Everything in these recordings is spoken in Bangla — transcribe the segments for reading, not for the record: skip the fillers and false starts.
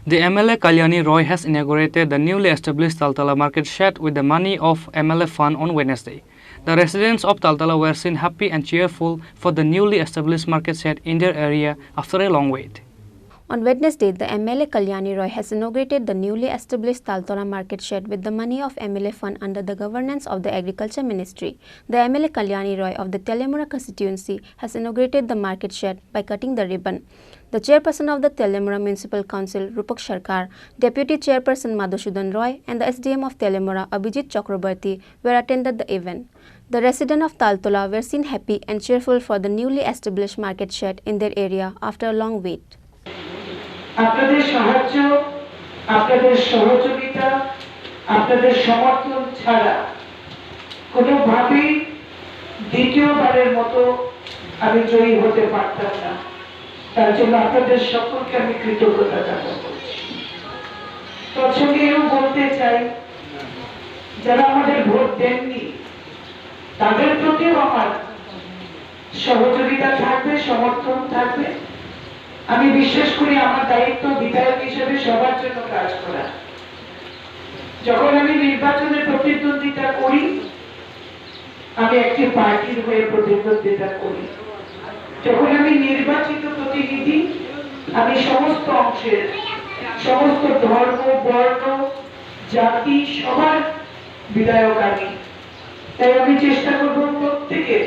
The MLA Kalyani Roy has inaugurated the newly established Taltala Market Shed with the money of MLA fund on Wednesday. The residents of Taltala were seen happy and cheerful for the newly established market shed in their area after a long wait. On Wednesday, the MLA Kalyani Roy has inaugurated the newly established Taltala Market Shed with the money of MLA fund under the governance of the Agriculture Ministry. The MLA Kalyani Roy of the Taltala constituency has inaugurated the market shed by cutting the ribbon. The chairperson of the Taltala Municipal Council, Rupak Sarkar, Deputy Chairperson Madhusudan Roy, and the SDM of Taltala, Abhijit Chakrabarti, were attended the event. The residents of Taltala were seen happy and cheerful for the newly established market shed in their area after a long wait. আপনাদের সাহায্য, আপনাদের সহযোগিতা, আপনাদের সমর্থন ছাড়া কোনোভাবেই দ্বিতীয়বারের মতো আমি জয়ী হতে পারতাম না। তার জন্য আপনাদের সকলকে আমি কৃতজ্ঞতা জ্ঞাপন করছি। তৎসঙ্গে এও বলতে চাই, যারা আমাদের ভোট দেননি তাদের প্রতিও আমার সহযোগিতা থাকবে, সমর্থন থাকবে। আমি বিশ্বাস করি আমার দায়িত্ব বিধায়ক হিসেবে সবার জন্য কাজ করা। যখন আমি নির্বাচনে প্রতিদ্বন্দ্বিতা করি, আমি একটি পার্টির হয়ে প্রতিদ্বন্দ্বিতা করি। যখন আমি নির্বাচিত প্রতিনিধি, আমি সমস্ত অংশের, সমস্ত ধর্ম, বর্ণ, জাতি সবার বিধায়ক আমি। তাই আমি চেষ্টা করব প্রত্যেকের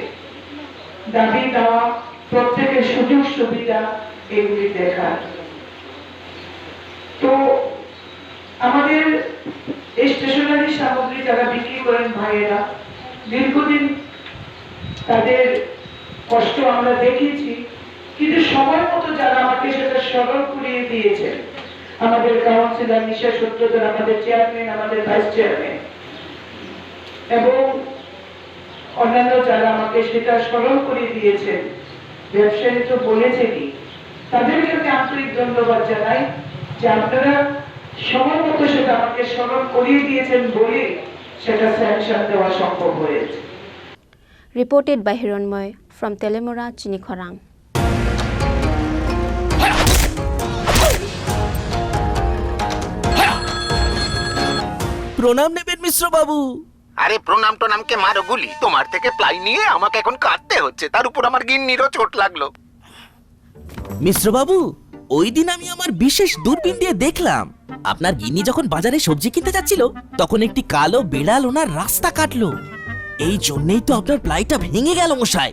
দাবি দেওয়া, প্রত্যেকের সুযোগ সুবিধা এগুলি দেখার। তো আমাদের স্টেশনারি সামগ্রী যারা বিক্রি করেন ভাইয়েরা, দীর্ঘদিন তাদের কষ্ট আমরা দেখেছি, কিন্তু সময় মতো যারা আমাকে সেটা স্মরণ করিয়ে দিয়েছেন, আমাদের কাউন্সিলর নিশা সত্যধর, আমাদের চেয়ারম্যান, আমাদের ভাইস চেয়ারম্যান এবং অন্যান্য যারা আমাকে সেটা স্মরণ করিয়ে দিয়েছেন, ব্যবসায়ী তো বলেছেনই, তাদেরকে আমি আন্তরিক ধন্যবাদ জানাই যে আপনারা সময় মতো সেটা আমাকে স্মরণ করিয়ে দিয়েছেন বলে সেটা স্যাংশন দেওয়া সম্ভব হয়েছে। Reported by Hiranmoy from Taltala, Chini, Khorang. প্রণাম নেবেন মিশ্র বাবু। আরে প্রণাম টোনামকে মারো গুলি, তোমার থেকে প্লাই নিয়ে আমাকে এখন কাটতে হচ্ছে, তার উপর আমার গিন্নিরও চোট লাগলো। মিশ্র বাবু, ওই দিন আমি আমার বিশেষ দূরবীন দিয়ে দেখলাম আপনার গিন্নি যখন বাজারে সবজি কিনতে যাচ্ছিল, তখন একটি কালো বিড়াল ওনার রাস্তা কাটলো। এই জন্যই তো আপনার প্লাইটা ভেঙে গেল মশাই।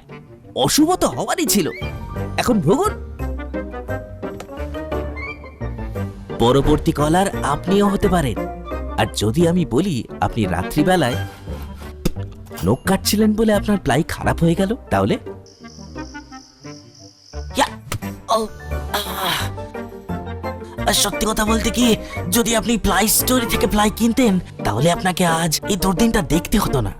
অশুভ তো হওয়ারই ছিল। এখন ভোগুন। পরবর্তী কলার আপনিও হতে পারেন। আর যদি আমি বলি আপনি রাত্রিবেলায় নখ কাটছিলেন বলে আপনার প্লাই খারাপ হয়ে গেল, তাহলে সত্যি কথা বলতে কি, যদি আপনি প্লাই স্টোরি থেকে প্লাই কিনতেন, তাহলে আপনাকে আজ এই দুর্দিনটা দেখতে হতো না।